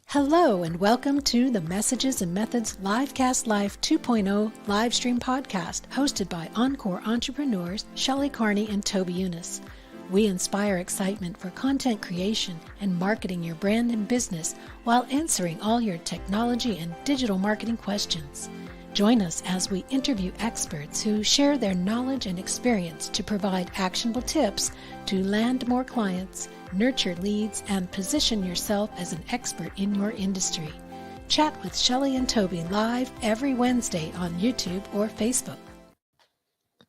Hello and welcome to the Messages and Methods Livecast Live 2.0 live stream podcast hosted by Encore entrepreneurs Shelley, Carney, and Toby Younis. We inspire excitement for content creation and marketing your brand and business while answering all your technology and digital marketing questions. Join us as we interview experts who share their knowledge and experience to provide actionable tips to land more clients, nurture leads, and position yourself as an expert in your industry. Chat with Shelley and Toby live every Wednesday on YouTube or Facebook.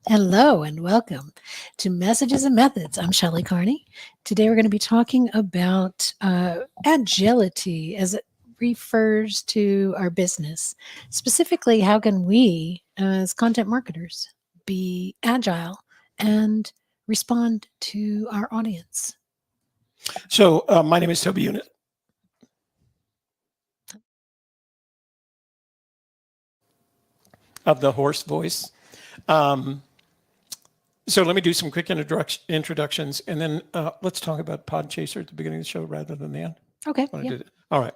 Hello and welcome to Messages and Methods. I'm Shelley Carney. Today we're going to be talking about agility as it refers to our business. Specifically, how can we as content marketers be agile and respond to our audience? So my name is Toby Younis. Of the hoarse voice. So let me do some quick introductions, and then let's talk about Podchaser at the beginning of the show rather than the end. Okay. Yeah. All right.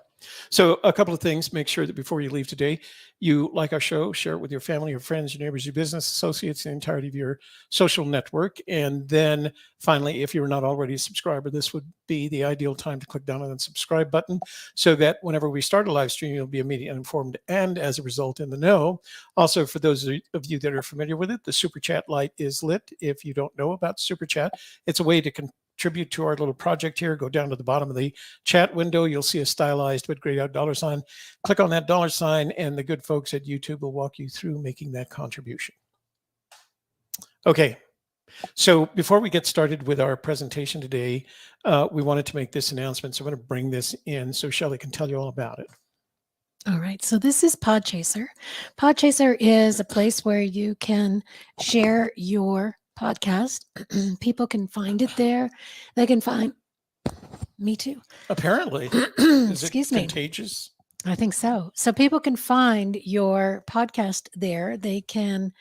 So a couple of things. Make sure that before you leave today, you like our show, share it with your family, your friends, your neighbors, your business associates, the entirety of your social network. And then finally, if you're not already a subscriber, this would be the ideal time to click down on the subscribe button so that whenever we start a live stream, you'll be immediately informed and as a result in the know. Also, for those of you that are familiar with it, the Super Chat light is lit. If you don't know about Super Chat, it's a way to contribute to our little project here. Go down to the bottom of the chat window. You'll see a stylized but grayed out $sign. Click on that $sign, and the good folks at YouTube will walk you through making that contribution. Okay. So before we get started with our presentation today, we wanted to make this announcement. So I'm going to bring this in so Shelley can tell you all about it. All right. So this is Podchaser. Podchaser is a place where you can share your podcast. People can find it there. They can find me too. Apparently. Is Excuse it me. contagious? I think so. So people can find your podcast there. They can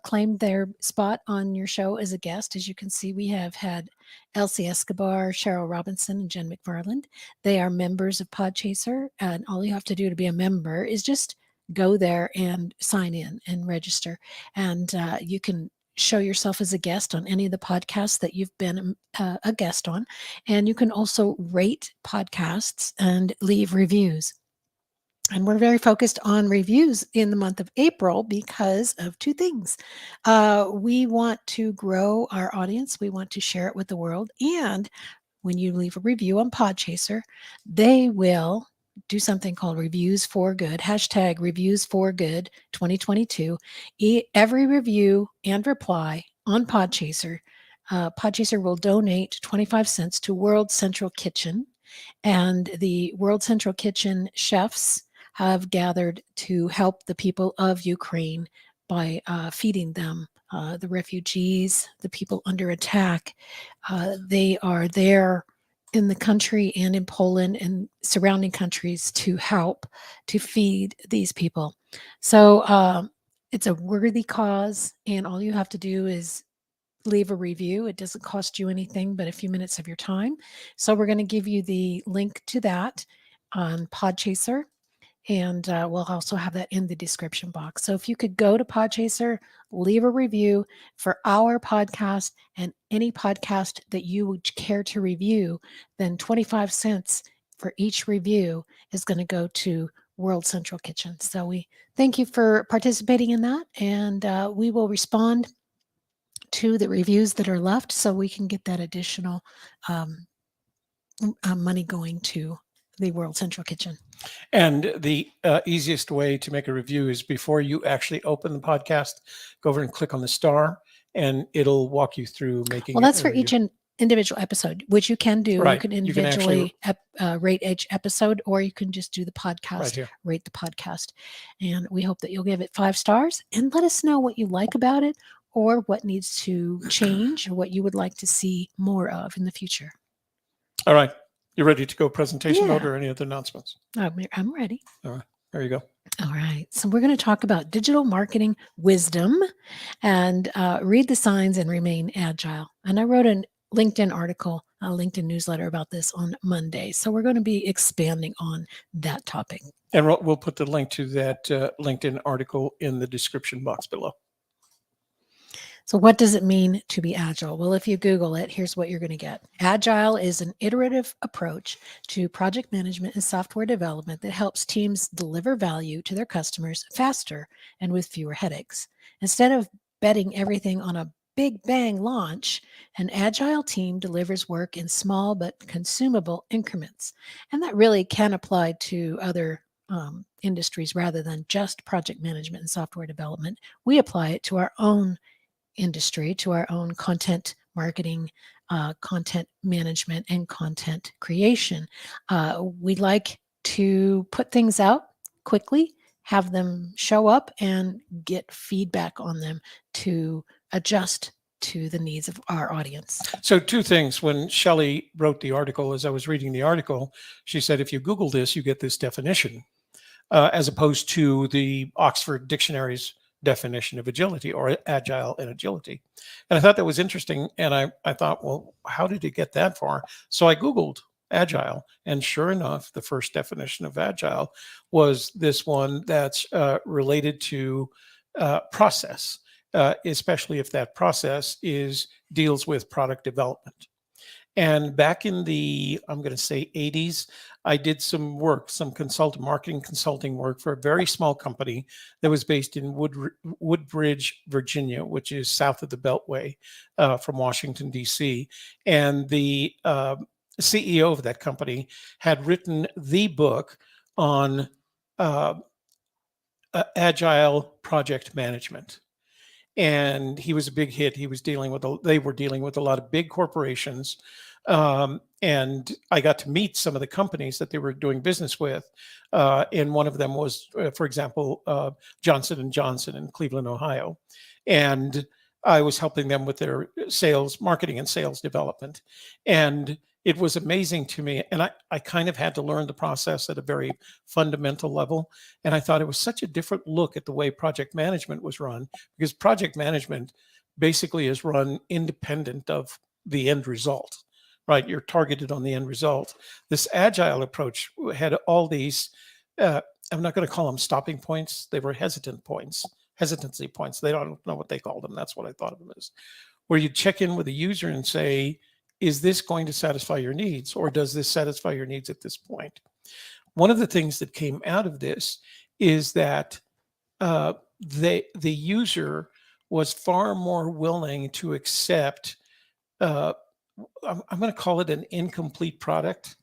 claim their spot on your show as a guest. As you can see, we have had Elsie Escobar, Cheryl Robinson, and Jen McFarland. They are members of Podchaser, and all you have to do to be a member is just go there and sign in and register. And you can show yourself as a guest on any of the podcasts that you've been a guest on. And you can also rate podcasts and leave reviews. And we're very focused on reviews in the month of April because of two things. We want to grow our audience. We want to share it with the world. And when you leave a review on Podchaser, they will do something called Reviews for Good, hashtag Reviews for Good 2022. Every review and reply on Podchaser, Podchaser will donate 25 cents to World Central Kitchen. And the World Central Kitchen chefs have gathered to help the people of Ukraine by feeding them, the refugees, the people under attack. They are there in the country and in Poland and surrounding countries to help to feed these people. So it's a worthy cause, and all you have to do is leave a review. It doesn't cost you anything but a few minutes of your time. So we're going to give you the link to that on Podchaser. And we'll also have that in the description box. So if you could go to Podchaser, leave a review for our podcast and any podcast that you would care to review, then 25 cents for each review is going to go to World Central Kitchen. So we thank you for participating in that. And we will respond to the reviews that are left so we can get that additional money going to the World Central Kitchen. And the easiest way to make a review is before you actually open the podcast, go over and click on the star, and it'll walk you through making. Well, that's a for review. each individual episode, which you can do. Right. You can You can actually individually rate each episode, or you can just do the podcast, right here. rate the podcast. And we hope that you'll give it 5 stars and let us know what you like about it or what needs to change or what you would like to see more of in the future. All right. You ready to go presentation Yeah. mode or any other announcements? I'm ready. All right. There you go. All right. So we're going to talk about digital marketing wisdom and read the signs and remain agile. And I wrote a LinkedIn article, a LinkedIn newsletter about this on Monday. So we're going to be expanding on that topic. And we'll put the link to that LinkedIn article in the description box below. So what does it mean to be agile? Well, if you Google it, here's what you're going to get. Agile is an iterative approach to project management and software development that helps teams deliver value to their customers faster and with fewer headaches. Instead of betting everything on a big bang launch, an agile team delivers work in small but consumable increments. And that really can apply to other industries rather than just project management and software development. We apply it to our own industry, to our own content marketing, content management, and content creation. We like to put things out quickly, have them show up, and get feedback on them to adjust to the needs of our audience. So 2 things. When Shelley wrote the article, as I was reading the article, she said, if you Google this, you get this definition, as opposed to the Oxford Dictionary's definition of agility or agile and agility. And I thought that was interesting. And I thought, well, how did it get that far? So I Googled agile. And sure enough, the first definition of agile was this one that's related to process, especially if that process deals with product development. And back in the, I'm going to say 80s, I did some work, some marketing consulting work for a very small company that was based in Woodbridge, Virginia, which is south of the Beltway from Washington, D.C. And the CEO of that company had written the book on agile project management. And he was a big hit. They were dealing with a lot of big corporations. And I got to meet some of the companies that they were doing business with. And one of them was, for example, Johnson & Johnson in Cleveland, Ohio. And I was helping them with their marketing and sales development. And it was amazing to me. And I kind of had to learn the process at a very fundamental level. And I thought it was such a different look at the way project management was run, because project management basically is run independent of the end result, right? You're targeted on the end result. This agile approach had all these, I'm not going to call them stopping points. They were hesitancy points. They don't know what they call them. That's what I thought of them as, where you check in with the user and say, is this going to satisfy your needs, or does this satisfy your needs at this point? One of the things that came out of this is that the user was far more willing to accept, I'm going to call it an incomplete product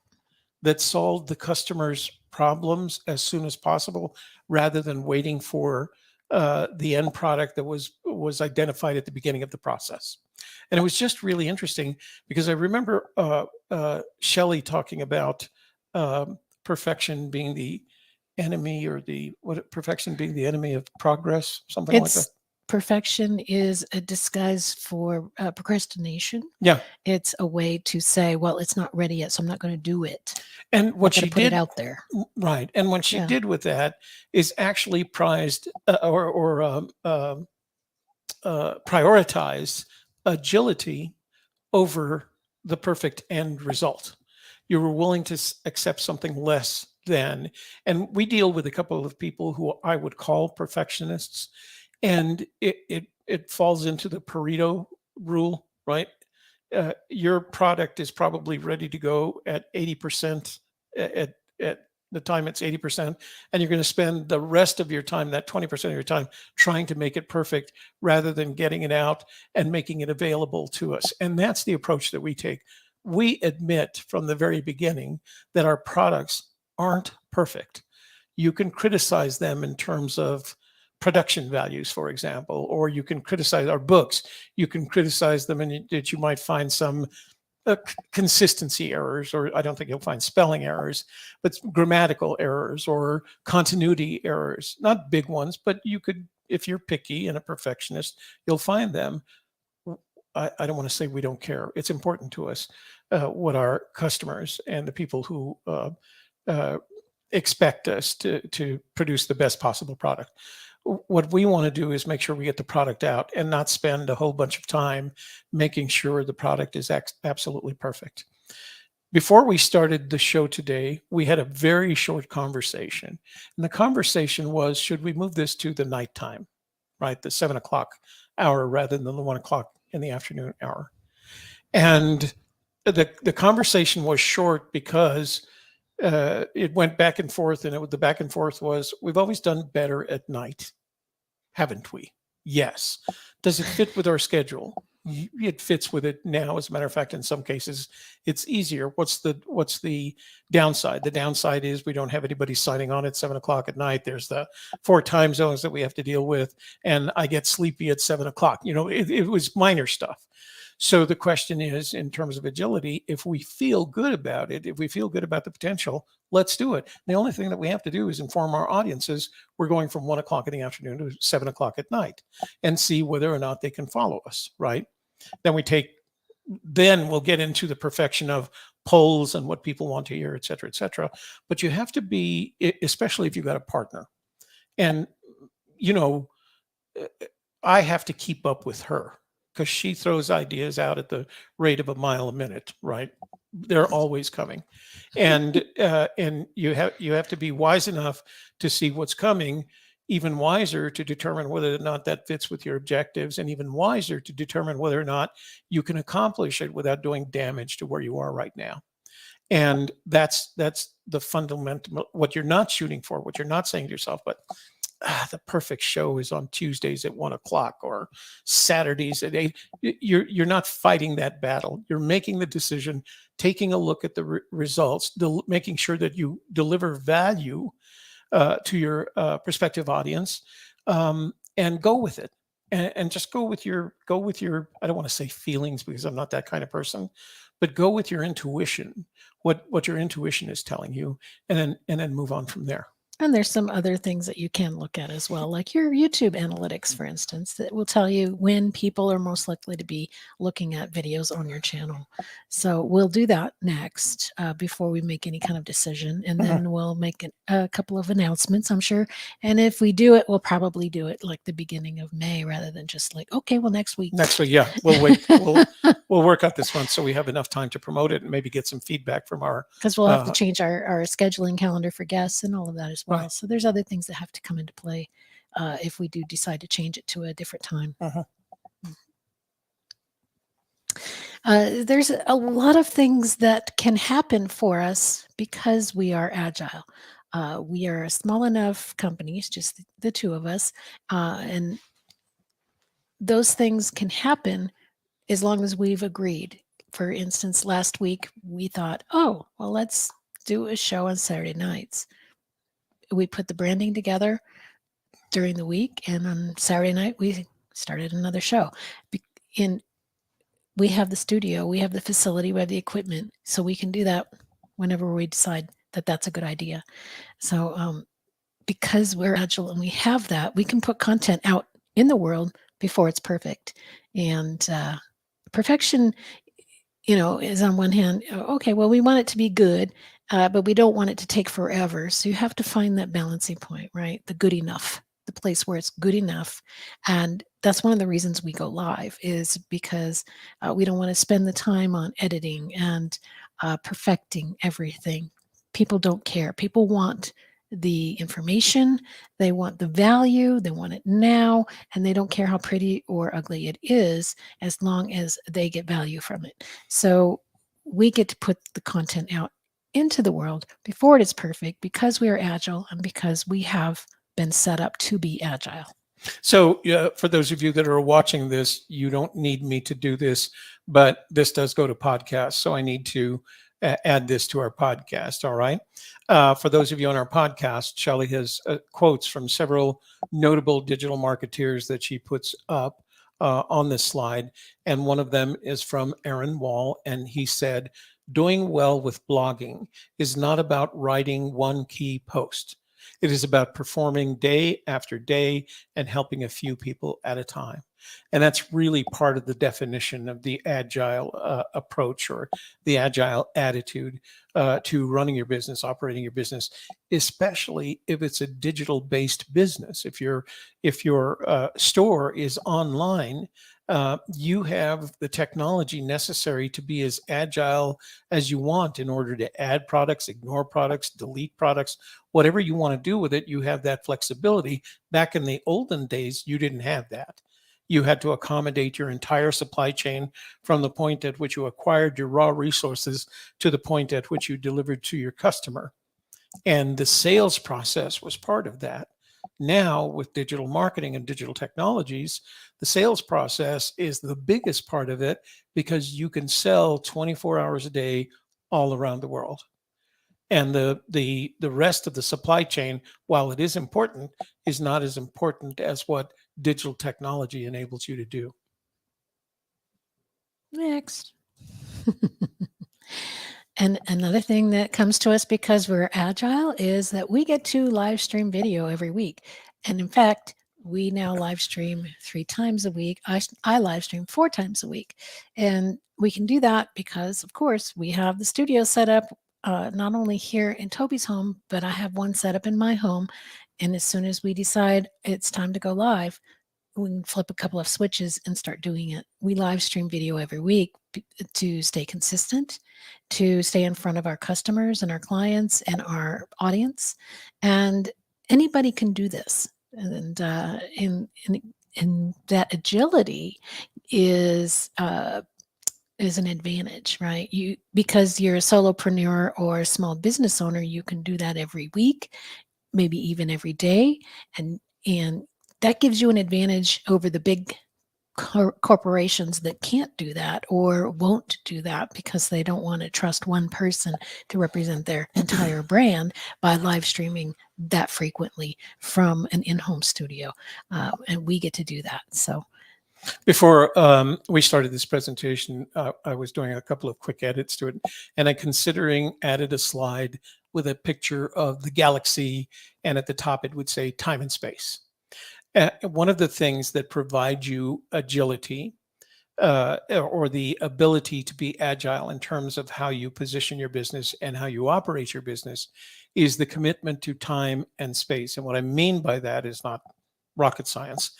that solved the customer's problems as soon as possible, rather than waiting for the end product that was identified at the beginning of the process. And it was just really interesting, because I remember Shelley talking about perfection being the enemy, or perfection being the enemy of progress, something like that. Perfection is a disguise for procrastination. Yeah. It's a way to say, well, it's not ready yet, so I'm not going to do it. And what she put did it out there. Right. And what she did with that is actually prioritized agility over the perfect end result. You were willing to accept something less than, and we deal with a couple of people who I would call perfectionists, and it falls into the Pareto rule, right? Your product is probably ready to go at 80% at the time it's 80%, and you're going to spend the rest of your time, that 20% of your time, trying to make it perfect rather than getting it out and making it available to us. And that's the approach that we take. we admit from the very beginning that our products aren't perfect. You can criticize them in terms of production values, for example, or you can criticize our books. You can criticize them and that you might find some consistency errors, or I don't think you'll find spelling errors, but grammatical errors or continuity errors, not big ones, but you could, if you're picky and a perfectionist, you'll find them. I don't want to say we don't care. It's important to us what our customers and the people who expect us to produce the best possible product. What we want to do is make sure we get the product out and not spend a whole bunch of time making sure the product is absolutely perfect. Before we started the show today, we had a very short conversation. And the conversation was, should we move this to the nighttime, right? The 7 o'clock hour rather than the 1 o'clock in the afternoon hour. And the conversation was short because it went back and forth, and the back and forth was, we've always done better at night, haven't we? Yes. Does it fit with our schedule? It fits with it now. As a matter of fact, in some cases, it's easier. What's the downside? The downside is we don't have anybody signing on at 7 o'clock at night. There's the 4 time zones that we have to deal with, and I get sleepy at 7 o'clock. It was minor stuff. So the question is, in terms of agility, if we feel good about it, if we feel good about the potential, let's do it. The only thing that we have to do is inform our audiences we're going from 1 o'clock in the afternoon to 7 o'clock at night and see whether or not they can follow us, right? Then we'll get into the perfection of polls and what people want to hear, et cetera, et cetera. But you have to be, especially if you've got a partner. And, I have to keep up with her, because she throws ideas out at the rate of a mile a minute, right? They're always coming, and you have to be wise enough to see what's coming, even wiser to determine whether or not that fits with your objectives, and even wiser to determine whether or not you can accomplish it without doing damage to where you are right now. And that's the fundamental, what you're not shooting for, what you're not saying to yourself, but the perfect show is on Tuesdays at 1 o'clock or Saturdays at 8. You're not fighting that battle. You're making the decision, taking a look at the results, making sure that you deliver value to your prospective audience, and go with it. And just go with your, I don't want to say feelings, because I'm not that kind of person, but go with your intuition, what your intuition is telling you, and then move on from there. And there's some other things that you can look at as well, like your YouTube analytics, for instance, that will tell you when people are most likely to be looking at videos on your channel. So we'll do that next before we make any kind of decision. And then we'll make a couple of announcements, I'm sure. And if we do it, we'll probably do it like the beginning of May rather than just like, okay, well, next week. Next week, yeah. We'll wait. We'll work out this month so we have enough time to promote it and maybe get some feedback from our... Because we'll have to change our scheduling calendar for guests and all of that as well. Right. So there's other things that have to come into play if we do decide to change it to a different time. There's a lot of things that can happen for us because we are agile. We are a small enough company, it's just the two of us, and those things can happen as long as we've agreed. For instance, last week we thought, oh, well, let's do a show on Saturday nights. We put the branding together during the week, and on Saturday night we started another show. We have the studio, we have the facility, we have the equipment, so we can do that whenever we decide that that's a good idea. So because we're agile and we have that, we can put content out in the world before it's perfect. And perfection, is on one hand, okay, well, we want it to be good, but we don't want it to take forever. So you have to find that balancing point, right? The good enough, the place where it's good enough. And that's one of the reasons we go live, is because we don't want to spend the time on editing and perfecting everything. People don't care. People want the information, they want the value, they want it now, and they don't care how pretty or ugly it is as long as they get value from it. So we get to put the content out into the world before it is perfect, because we are agile and because we have been set up to be agile. So, for those of you that are watching this, you don't need me to do this, but this does go to podcast. So I need to add this to our podcast. All right. For those of you on our podcast, Shelley has quotes from several notable digital marketeers that she puts up on this slide. And one of them is from Aaron Wall. And he said, doing well with blogging is not about writing one key post. It is about performing day after day and helping a few people at a time. And that's really part of the definition of the agile approach or the agile attitude to running your business, operating your business, especially if it's a digital based business. If your store is online, you have the technology necessary to be as agile as you want in order to add products, ignore products, delete products, whatever you want to do with it. You have that flexibility. Back in the olden days, you didn't have that. You had to accommodate your entire supply chain from the point at which you acquired your raw resources to the point at which you delivered to your customer. And the sales process was part of that. Now, with digital marketing and digital technologies, the sales process is the biggest part of it because you can sell 24 hours a day all around the world. And the rest of the supply chain, while it is important, is not as important as what digital technology enables you to do. Next. And another thing that comes to us because we're agile is that we get to live stream video every week. And in fact, we now live stream 3 times a week. I live stream 4 times a week. And we can do that because, of course, we have the studio set up not only here in Toby's home, but I have one set up in my home. And as soon as we decide it's time to go live, we can flip a couple of switches and start doing it. We live stream video every week to stay consistent, to stay in front of our customers and our clients and our audience. And anybody can do this. And in that agility is an advantage, right? Because you're a solopreneur or a small business owner, you can do that every week, maybe even every day, and that gives you an advantage over the big corporations that can't do that or won't do that because they don't want to trust one person to represent their entire brand by live streaming that frequently from an in-home studio. And we get to do that. So before we started this presentation, I was doing a couple of quick edits to it, and I considering added a slide with a picture of the galaxy, and at the top it would say time and space. One of the things that provides you agility or the ability to be agile in terms of how you position your business and how you operate your business is the commitment to time and space. And what I mean by that is not rocket science.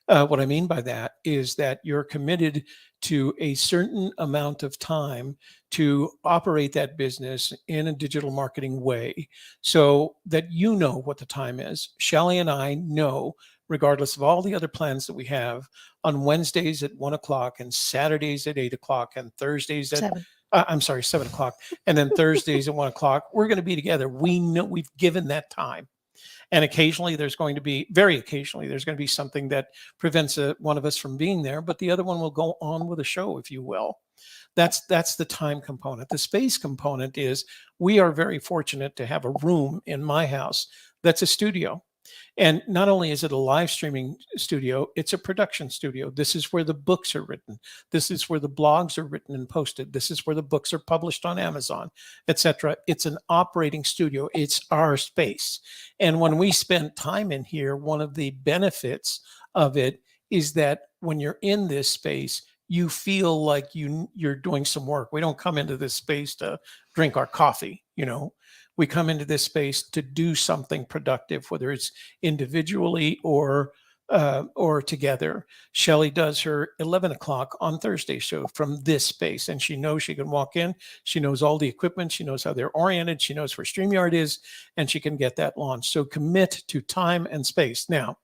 What I mean by that is that you're committed to a certain amount of time to operate that business in a digital marketing way so that you know what the time is. Shelley and I know, regardless of all the other plans that we have, on Wednesdays at 1 o'clock and Saturdays at 8 o'clock and Thursdays at 7 o'clock, and then Thursdays at 1 o'clock, we're going to be together. We know we've given that time. And occasionally very occasionally, there's going to be something that prevents one of us from being there, but the other one will go on with the show, if you will. That's the time component. The space component is we are very fortunate to have a room in my house that's a studio. And not only is it a live streaming studio, it's a production studio. This is where the books are written. This is where the blogs are written and posted. This is where the books are published on Amazon, etc. It's an operating studio. It's our space. And when we spend time in here, one of the benefits of it is that when you're in this space, you feel like you're doing some work. We don't come into this space to drink our coffee, We come into this space to do something productive, whether it's individually or together. Shelley does her 11 o'clock on Thursday show from this space, and she knows she can walk in. She knows all the equipment. She knows how they're oriented. She knows where StreamYard is, and she can get that launched. So commit to time and space. Now,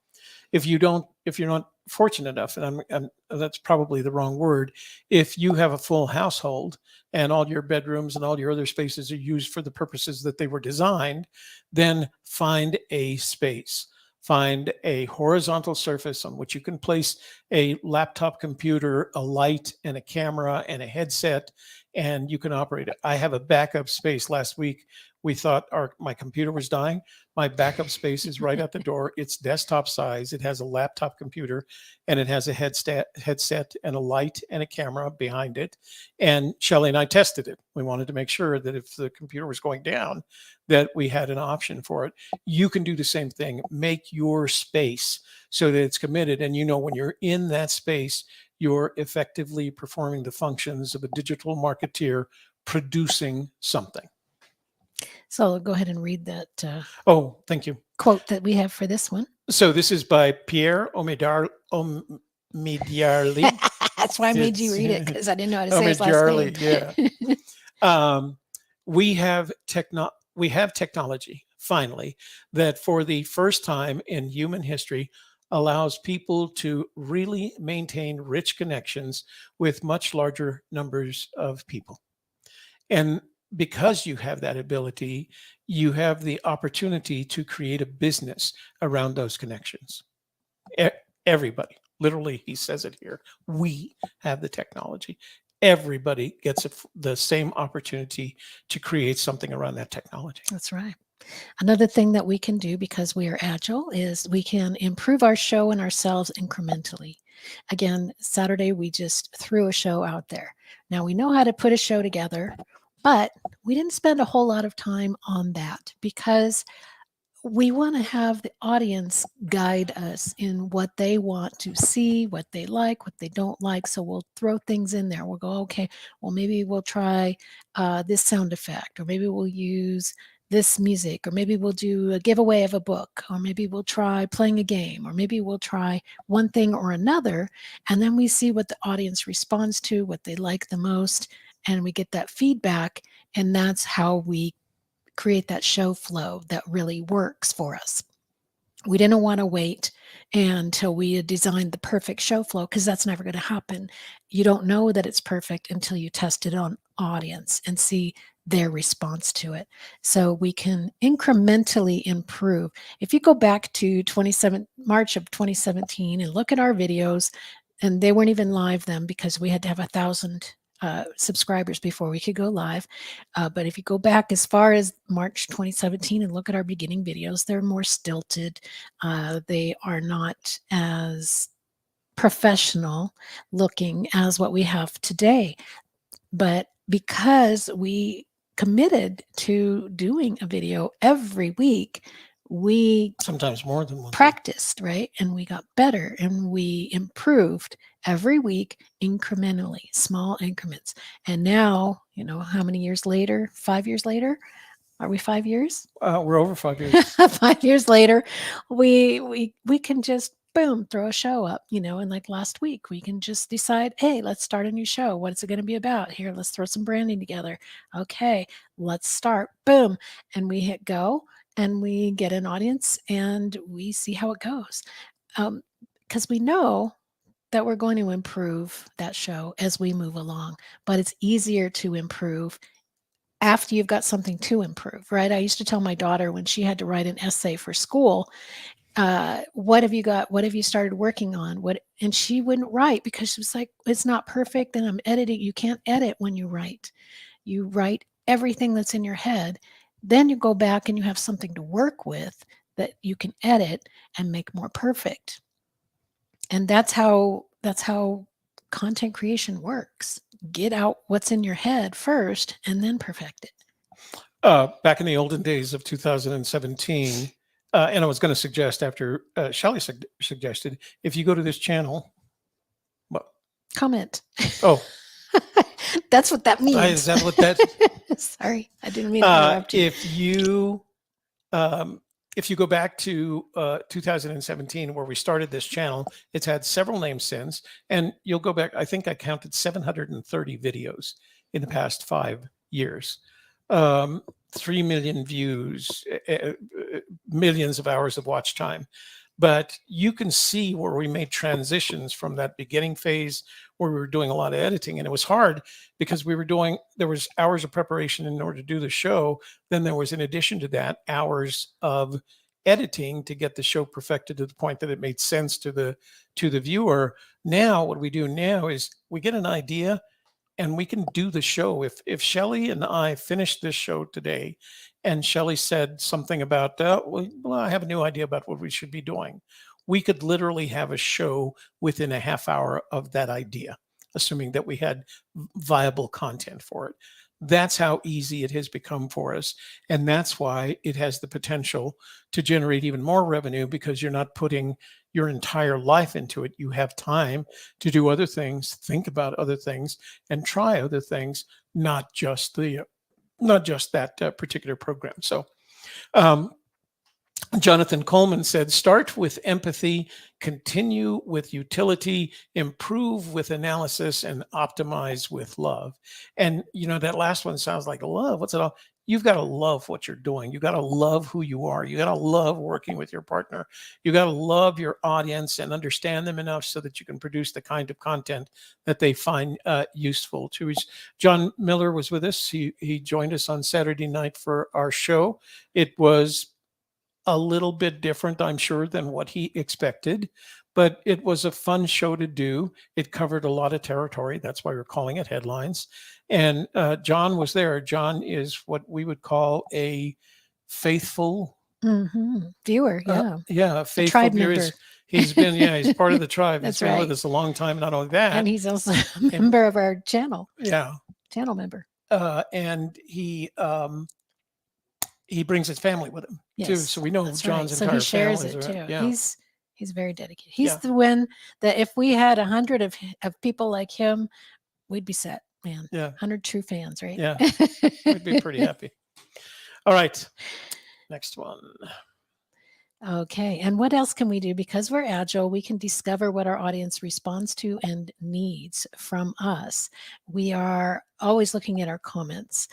if you're not fortunate enough, and that's probably the wrong word, if you have a full household and all your bedrooms and all your other spaces are used for the purposes that they were designed, then find a space. find a horizontal surface on which you can place a laptop computer, a light, and a camera and a headset, and you can operate it. I have a backup space. Last week, we thought my computer was dying. My backup space is right at the door. It's desktop size. It has a laptop computer, and it has a headset and a light and a camera behind it. And Shelley and I tested it. We wanted to make sure that if the computer was going down, that we had an option for it. You can do the same thing. Make your space so that it's committed. And when you're in that space, you're effectively performing the functions of a digital marketeer producing something. So I'll go ahead and read that Oh, thank you. quote that we have for this one. So this is by Pierre Omidyarly. That's why I made you read it, because I didn't know how to say his last name. Yeah. We have technology, finally, that for the first time in human history allows people to really maintain rich connections with much larger numbers of people. And because you have that ability, you have the opportunity to create a business around those connections. Everybody, literally, he says it here, we have the technology. Everybody gets the same opportunity to create something around that technology. That's right. Another thing that we can do, because we are agile, is we can improve our show and ourselves incrementally. Again, Saturday, we just threw a show out there. Now we know how to put a show together, but we didn't spend a whole lot of time on that, because we want to have the audience guide us in what they want to see, what they like, what they don't like. So we'll throw things in there. We'll go, okay, well, maybe we'll try this sound effect, or maybe we'll use this music, or maybe we'll do a giveaway of a book, or maybe we'll try playing a game, or maybe we'll try one thing or another. And then we see what the audience responds to, what they like the most, and we get that feedback. And that's how we create that show flow that really works for us. We didn't want to wait until we had designed the perfect show flow, because that's never going to happen. You don't know that it's perfect until you test it on audience and see their response to it. So we can incrementally improve. If you go back to March of 2017 and look at our videos, and they weren't even live then, because we had to have 1,000 subscribers before we could go live. But if you go back as far as March 2017 and look at our beginning videos, they're more stilted. They are not as professional looking as what we have today. But because we committed to doing a video every week, we sometimes more than one practiced, right? And we got better, and we improved every week incrementally, small increments. And now, how many years later? 5 years later? Are we 5 years? We're over 5 years. 5 years later, we can just boom, throw a show up, and like last week, we can just decide, hey, let's start a new show. What is it going to be about? Here, let's throw some branding together. Okay, let's start. Boom. And we hit go, and we get an audience, and we see how it goes. Because we know that we're going to improve that show as we move along, but it's easier to improve after you've got something to improve, right? I used to tell my daughter when she had to write an essay for school, what have you got? What have you started working on? And she wouldn't write, because she was like, it's not perfect, and I'm editing. You can't edit when you write. You write everything that's in your head. Then you go back and you have something to work with that you can edit and make more perfect. And that's how content creation works. Get out what's in your head first and then perfect it. Back in the olden days of 2017, and I was going to suggest, after Shelley suggested, if you go to this channel, comment. Oh, that's what that means. Is that what that? Sorry, I didn't mean to interrupt you. If you go back to 2017, where we started this channel, it's had several names since, and you'll go back. I think I counted 730 videos in the past 5 years. 3 million views, millions of hours of watch time. But you can see where we made transitions from that beginning phase where we were doing a lot of editing. And it was hard because there was hours of preparation in order to do the show. Then there was, in addition to that, hours of editing to get the show perfected to the point that it made sense to the viewer. Now, what we do now is we get an idea and we can do the show. If Shelley and I finished this show today, and Shelley said something about, well, I have a new idea about what we should be doing, we could literally have a show within a half hour of that idea, assuming that we had viable content for it. That's how easy it has become for us. And that's why it has the potential to generate even more revenue, because you're not putting your entire life into it. You have time to do other things, think about other things, and try other things, not just that particular program. So, Jonathan Coleman said, start with empathy, continue with utility, improve with analysis, and optimize with love. And, that last one sounds like love. What's it all? You've got to love what you're doing. You got to love who you are. You got to love working with your partner. You got to love your audience and understand them enough so that you can produce the kind of content that they find useful. John Miller was with us. He joined us on Saturday night for our show. It was a little bit different, I'm sure, than what he expected, but it was a fun show to do. It covered a lot of territory. That's why we're calling it Headlines. And John was there. John is what we would call a faithful viewer. Faithful viewer. He's been, he's part of the tribe. That's he's been right. With us a long time. Not only that, and he's also a member of our channel. Channel member. And he brings his family with him too, so we know John's entire family. So he shares it too. Yeah. He's very dedicated. He's the one that if we had 100 of people like him, we'd be set, man. 100 true fans, right? Yeah, we'd be pretty happy. All right, next one. Okay, and what else can we do? Because we're Agile, we can discover what our audience responds to and needs from us. We are always looking at our comments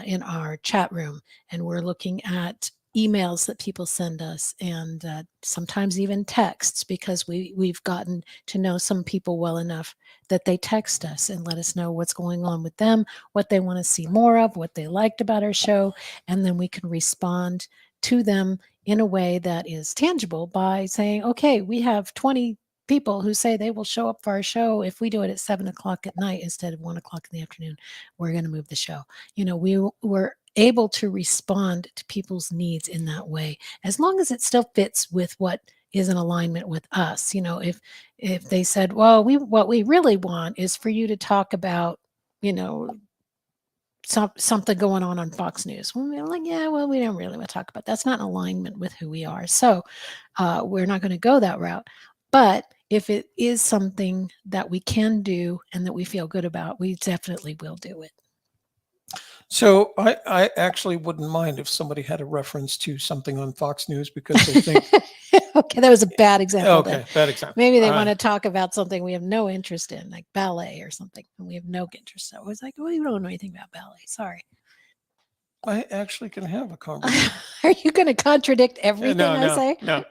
in our chat room, and we're looking at emails that people send us, and sometimes even texts, because we've gotten to know some people well enough that they text us and let us know what's going on with them, what they want to see more of, what they liked about our show, and then we can respond to them in a way that is tangible by saying, okay, we have 20 people who say they will show up for our show if we do it at 7:00 at night instead of 1:00 in the afternoon. We're going to move the show. We're able to respond to people's needs in that way, as long as it still fits with what is in alignment with us. If they said, well, what we really want is for you to talk about, something going on Fox News. We're like, we don't really want to talk about that. That's not in alignment with who we are. So we're not going to go that route. But if it is something that we can do and that we feel good about, we definitely will do it. So I actually wouldn't mind if somebody had a reference to something on Fox News, because they think okay, that was a bad example. Okay, bad example. Maybe they want to talk about something we have no interest in, like ballet or something, and we have no interest. So I was like, well, you don't know anything about ballet. Sorry. I actually can have a conversation. Are you going to contradict everything I say? No.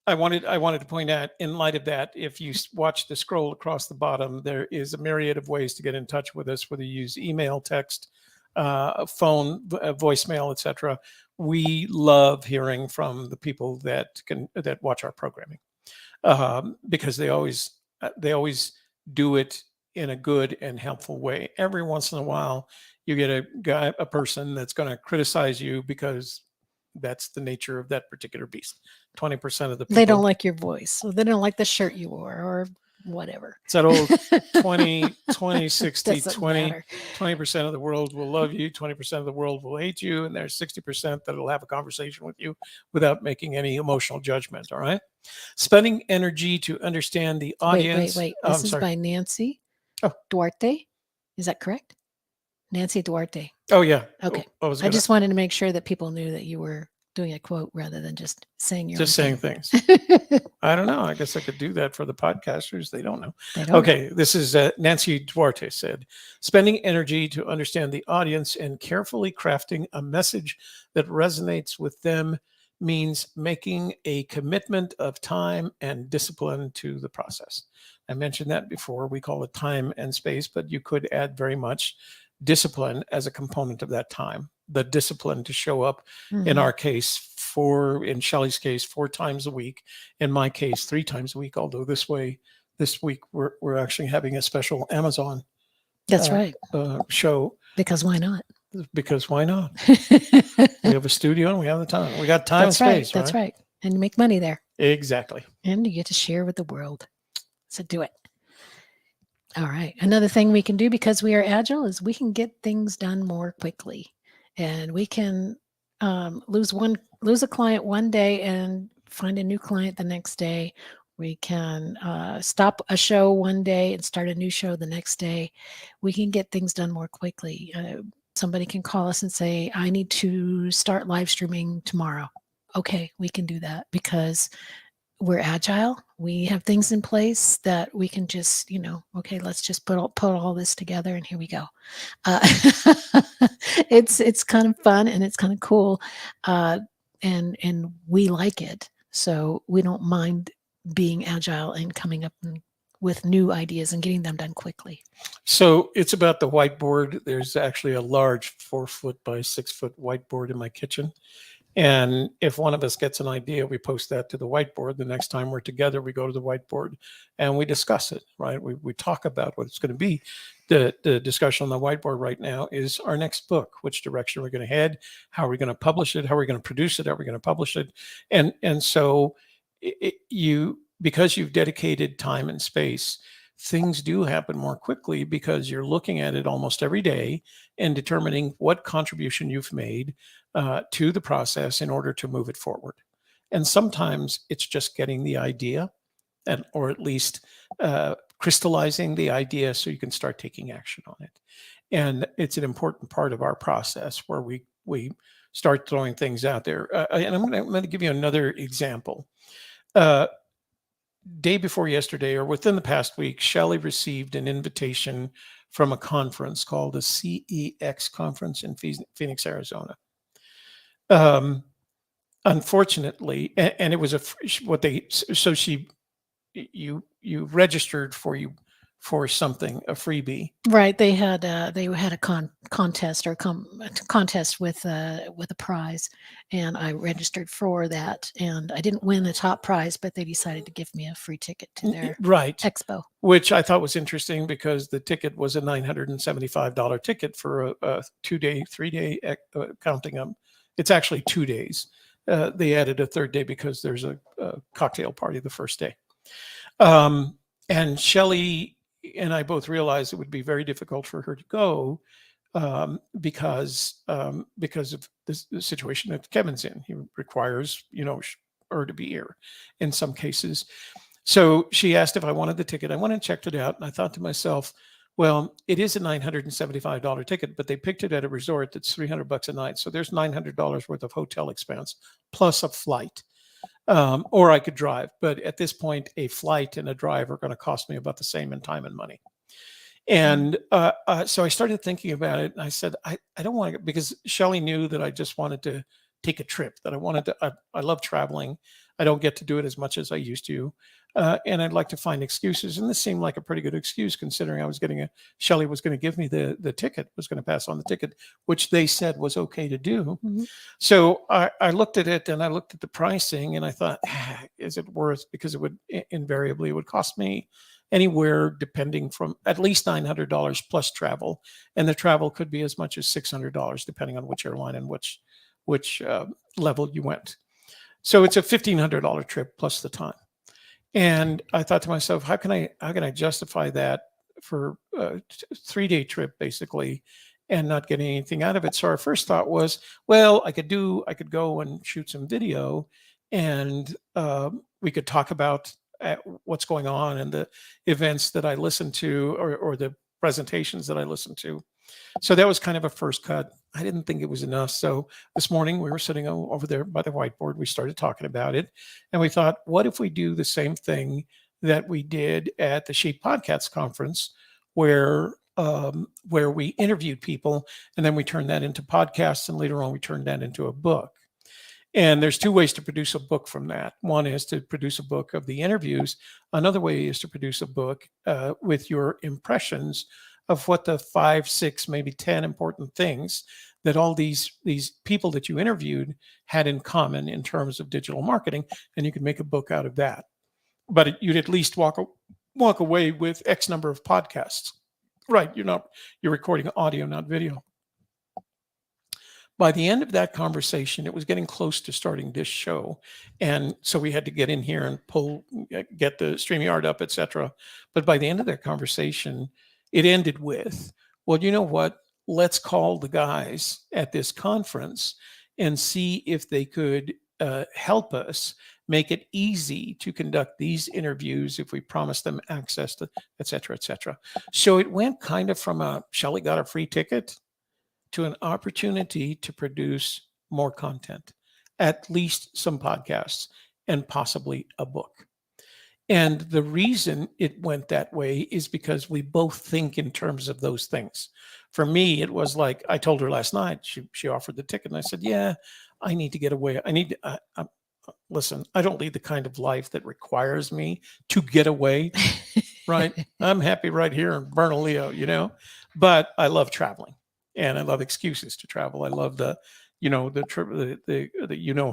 I wanted to point out, in light of that, if you watch the scroll across the bottom, there is a myriad of ways to get in touch with us, whether you use email, text, phone, voicemail, etc. We love hearing from the people that watch our programming, because they always do it in a good and helpful way. Every once in a while, you get a person that's going to criticize you because that's the nature of that particular beast. 20% of the people, they don't like your voice, so they don't like the shirt you wore or whatever. It's that old 20, 60, 20% of the world will love you, 20% of the world will hate you, and there's 60% that will have a conversation with you without making any emotional judgment. All right. Spending energy to understand the audience. Wait. This is by Nancy Duarte. Is that correct? Nancy Duarte. Oh, yeah. Okay. I just wanted to make sure that people knew that you were doing a quote rather than just saying your saying things. I don't know. I guess I could do that for the podcasters. They don't know. Okay. This is Nancy Duarte said, spending energy to understand the audience and carefully crafting a message that resonates with them means making a commitment of time and discipline to the process. I mentioned that before. We call it time and space, but you could add very much discipline as a component of that time. The discipline to show up, in our case, in Shelley's case, 4 times a week. In my case, 3 times a week. Although this week we're actually having a special Amazon That's right. show. Because why not? Because why not? We have a studio and we have the time. We got time That's and right. space. That's right. And you make money there. Exactly. And you get to share with the world. So do it. All right. Another thing we can do because we are agile is we can get things done more quickly, and we can lose a client one day and find a new client the next day. We can stop a show one day and start a new show the next day. We can get things done more quickly. Somebody can call us and say, "I need to start live streaming tomorrow." Okay, we can do that because we're agile. We have things in place that we can just, okay, let's just put all this together and here we go. It's kind of fun and it's kind of cool, and we like it. So we don't mind being agile and coming up with new ideas and getting them done quickly. So it's about the whiteboard. There's actually a large 4-foot by 6-foot whiteboard in my kitchen. And if one of us gets an idea, we post that to the whiteboard. The next time we're together, we go to the whiteboard and we discuss it, right? We talk about what it's going to be. The discussion on the whiteboard right now is our next book, which direction we're going to head, how are we going to publish it, how are we going to produce it, how are we going to publish it. And so because you've dedicated time and space, things do happen more quickly because you're looking at it almost every day and determining what contribution you've made to the process in order to move it forward. And sometimes it's just getting the idea or at least crystallizing the idea so you can start taking action on it. And it's an important part of our process where we start throwing things out there. And I'm going to give you another example. Day before yesterday, or within the past week, Shelley received an invitation from a conference called the CEX conference in Phoenix, Arizona. Unfortunately, and it was you registered for something, a freebie. Right. They had a contest or contest with a prize, and I registered for that, and I didn't win the top prize, but they decided to give me a free ticket to their expo, which I thought was interesting because the ticket was a $975 ticket for a 2-day, 3-day counting them. It's actually 2 days. They added a third day because there's a cocktail party the first day. And Shelley and I both realized it would be very difficult for her to go because of the situation that Kevin's in. He requires, her to be here in some cases. So she asked if I wanted the ticket. I went and checked it out, and I thought to myself, well, it is a $975 ticket, but they picked it at a resort that's $300 a night. So there's $900 worth of hotel expense plus a flight. Or I could drive, but at this point, a flight and a drive are going to cost me about the same in time and money. And so I started thinking about it, and I said, I don't want to, because Shelley knew that I just wanted to take a trip, that I wanted to, I love traveling. I don't get to do it as much as I used to. And I'd like to find excuses. And this seemed like a pretty good excuse considering I was Shelley was going to give me the ticket, was going to pass on the ticket, which they said was okay to do. Mm-hmm. So I looked at it and I looked at the pricing and I thought, is it worth, because it would cost me anywhere depending from at least $900 plus travel. And the travel could be as much as $600 depending on which airline and which level you went. So it's a $1,500 trip plus the time. And I thought to myself, how can I justify that for a 3-day trip basically and not getting anything out of it? So our first thought was, well, I could go and shoot some video and we could talk about what's going on and the events that I listen to or the presentations that I listen to. So that was kind of a first cut. I didn't think it was enough. So this morning we were sitting over there by the whiteboard. We started talking about it and we thought, what if we do the same thing that we did at the Sheep Podcasts conference where we interviewed people and then we turned that into podcasts and later on we turned that into a book. And there's 2 ways to produce a book from that. One is to produce a book of the interviews. Another way is to produce a book with your impressions of what the 5, 6, maybe 10 important things that all these people that you interviewed had in common in terms of digital marketing, and you could make a book out of that. But you'd at least walk away with X number of podcasts. Right, you're recording audio, not video. By the end of that conversation, it was getting close to starting this show. And so we had to get in here and get the StreamYard up, etc. But by the end of that conversation, it ended with, well, you know what? Let's call the guys at this conference and see if they could help us make it easy to conduct these interviews if we promise them access to, et cetera, et cetera. So it went kind of from a Shelley got a free ticket to an opportunity to produce more content, at least some podcasts, and possibly a book. And the reason it went that way is because we both think in terms of those things. For me, it was like, I told her last night, she offered the ticket, and I said, yeah, I need to get away. Listen, I don't lead the kind of life that requires me to get away, right? I'm happy right here in Bernalillo, but I love traveling. And I love excuses to travel. I love the trip,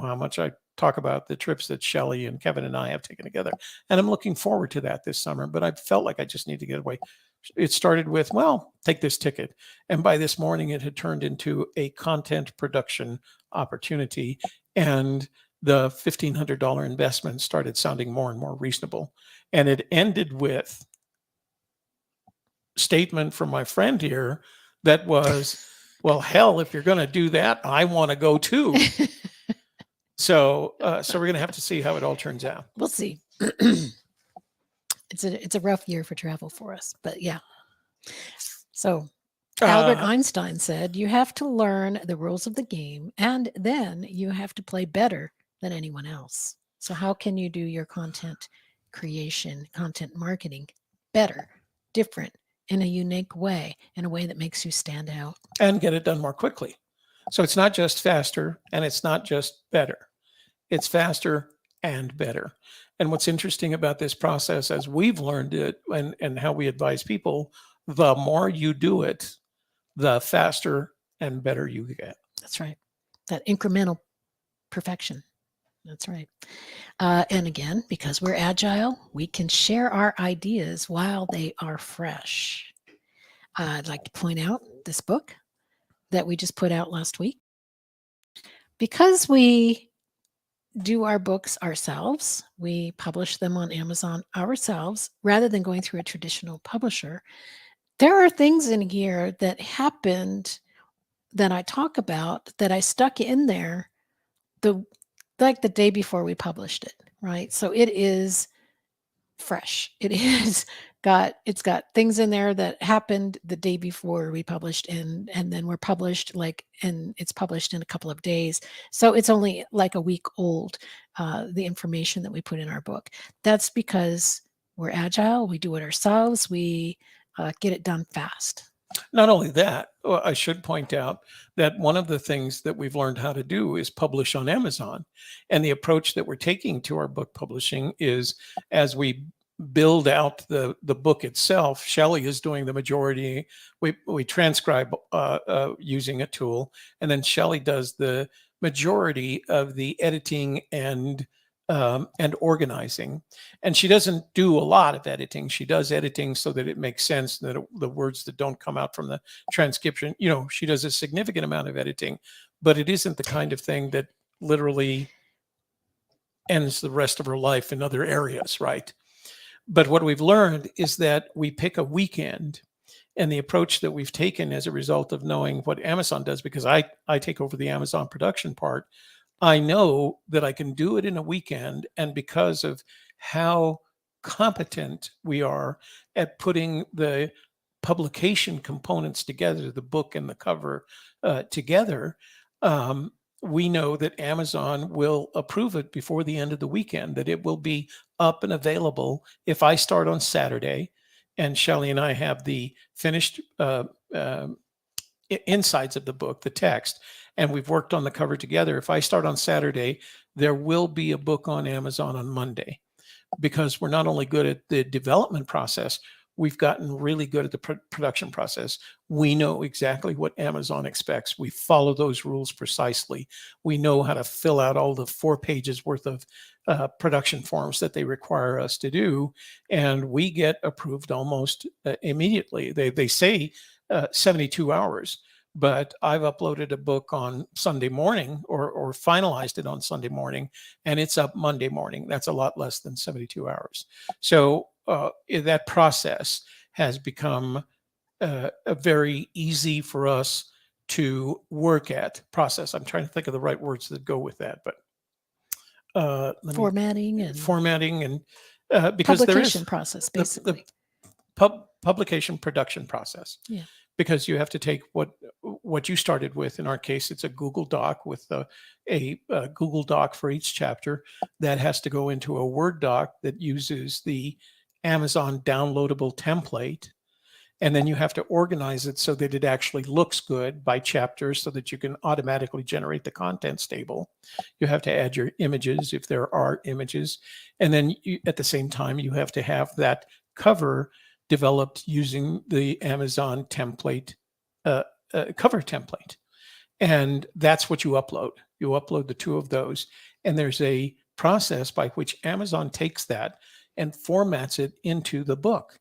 how much I talk about the trips that Shelley and Kevin and I have taken together. And I'm looking forward to that this summer, but I felt like I just need to get away. It started with, well, take this ticket. And by this morning, it had turned into a content production opportunity. And the $1,500 investment started sounding more and more reasonable. And it ended with a statement from my friend here that was, well, hell, if you're going to do that, I want to go too. So we're going to have to see how it all turns out. We'll see. It's a rough year for travel for us, but yeah. So Albert Einstein said, you have to learn the rules of the game, and then you have to play better than anyone else. So how can you do your content creation, content marketing better, different, in a unique way, in a way that makes you stand out? And get it done more quickly. So it's not just faster and it's not just better. It's faster and better. And what's interesting about this process, as we've learned it and how we advise people, the more you do it, the faster and better you get. That's right. That incremental perfection. That's right. And again, because we're agile, we can share our ideas while they are fresh. I'd like to point out this book that we just put out last week. Because we do our books ourselves, we publish them on Amazon ourselves, rather than going through a traditional publisher. There are things in here that happened that I talk about that I stuck in there like the day before we published it, right? So it is fresh. It's got things in there that happened the day before we published, and then we're published and it's published in a couple of days. So it's only like a week old, the information that we put in our book. That's because we're agile. We do it ourselves. We get it done fast. Not only that, I should point out that one of the things that we've learned how to do is publish on Amazon. And the approach that we're taking to our book publishing is, as we build out the book itself, Shelley is doing the majority. We transcribe using a tool, and then Shelley does the majority of the editing and organizing. And she doesn't do a lot of editing. She does editing so that it makes sense, that the words that don't come out from the transcription, she does a significant amount of editing, but it isn't the kind of thing that literally ends the rest of her life in other areas, right? But what we've learned is that we pick a weekend, and the approach that we've taken as a result of knowing what Amazon does, because I take over the Amazon production part, I know that I can do it in a weekend. And because of how competent we are at putting the publication components together, the book and the cover together, we know that Amazon will approve it before the end of the weekend, that it will be up and available if I start on Saturday, and Shelley and I have the finished insides of the book, the text, and we've worked on the cover together. If I start on Saturday, there will be a book on Amazon on Monday, because we're not only good at the development process, we've gotten really good at the production process. We know exactly what Amazon expects. We follow those rules precisely. We know how to fill out all the 4 pages worth of production forms that they require us to do, and we get approved almost immediately. They say 72 hours. But I've uploaded a book on Sunday morning or finalized it on Sunday morning, and it's up Monday morning. That's a lot less than 72 hours. So that process has become a very easy for us to work at process. I'm trying to think of the right words that go with that, but formatting and because there is publication process, basically. the publication production process. Yeah. Because you have to take what you started with. In our case, it's a Google Doc with a Google Doc for each chapter that has to go into a Word doc that uses the Amazon downloadable template. And then you have to organize it so that it actually looks good by chapters so that you can automatically generate the contents table. You have to add your images if there are images. And then at the same time, you have to have that cover developed using the Amazon template, cover template. And that's what you upload. You upload the 2 of those. And there's a process by which Amazon takes that and formats it into the book.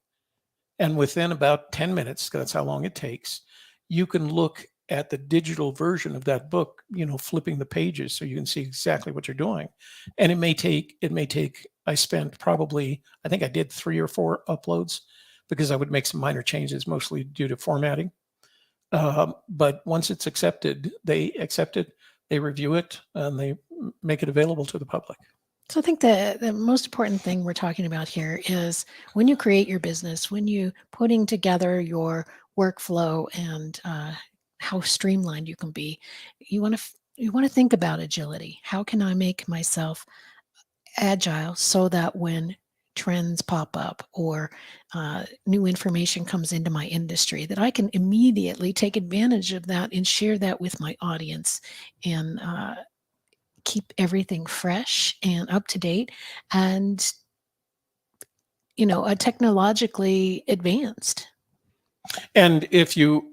And within about 10 minutes, that's how long it takes, you can look at the digital version of that book, flipping the pages so you can see exactly what you're doing. And it may take, I spent probably, I think I did 3 or 4 uploads because I would make some minor changes, mostly due to formatting. But once it's accepted, they accept it, they review it, and they make it available to the public. So I think the most important thing we're talking about here is when you create your business, when you putting together your workflow and how streamlined you can be, you want to think about agility. How can I make myself agile so that when trends pop up or new information comes into my industry, that I can immediately take advantage of that and share that with my audience and keep everything fresh and up to date and technologically advanced. And if you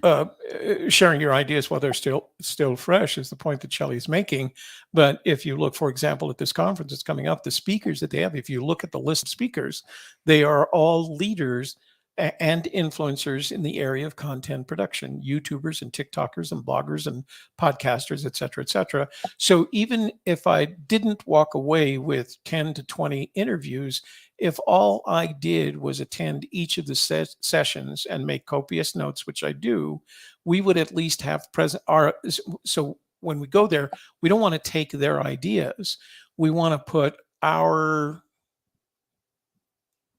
sharing your ideas while they're still fresh is the point that Shelley's making. But if you look, for example, at this conference that's coming up, the speakers that they have, if you look at the list of speakers, they are all leaders and influencers in the area of content production, YouTubers and TikTokers and bloggers and podcasters, et cetera, et cetera. So even if I didn't walk away with 10 to 20 interviews, if all I did was attend each of the sessions and make copious notes, which I do, we would at least have so when we go there, we don't want to take their ideas. We want to put our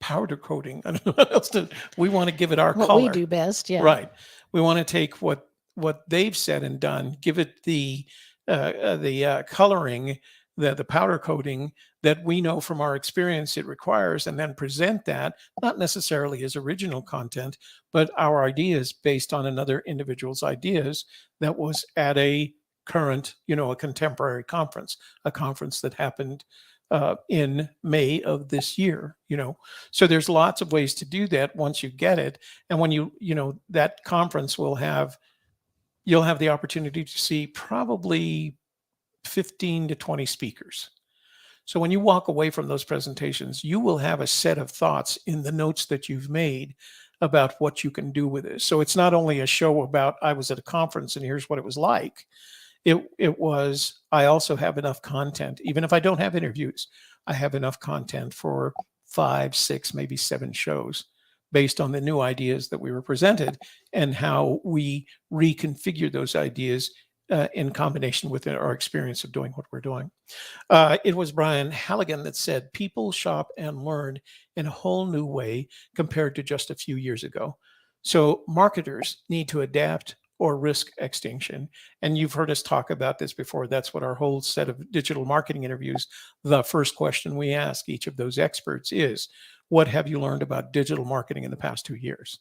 powder coating. I don't know what else we want to give it our what color. we do best. Yeah. Right. We want to take what they've said and done, give it the coloring, the powder coating that we know from our experience it requires, and then present that, not necessarily as original content, but our ideas based on another individual's ideas that was at a current, a contemporary conference, a conference that happened in May of this year, So there's lots of ways to do that once you get it. And when that conference you'll have the opportunity to see probably 15 to 20 speakers. So when you walk away from those presentations, you will have a set of thoughts in the notes that you've made about what you can do with it. So it's not only a show about I was at a conference and here's what it was like. It was, I also have enough content. Even if I don't have interviews, I have enough content for 5, 6, maybe 7 shows based on the new ideas that we were presented and how we reconfigure those ideas in combination with our experience of doing what we're doing. It was Brian Halligan that said, people shop and learn in a whole new way compared to just a few years ago. So marketers need to adapt or risk extinction. And you've heard us talk about this before. That's what our whole set of digital marketing interviews, the first question we ask each of those experts is, what have you learned about digital marketing in the past 2 years?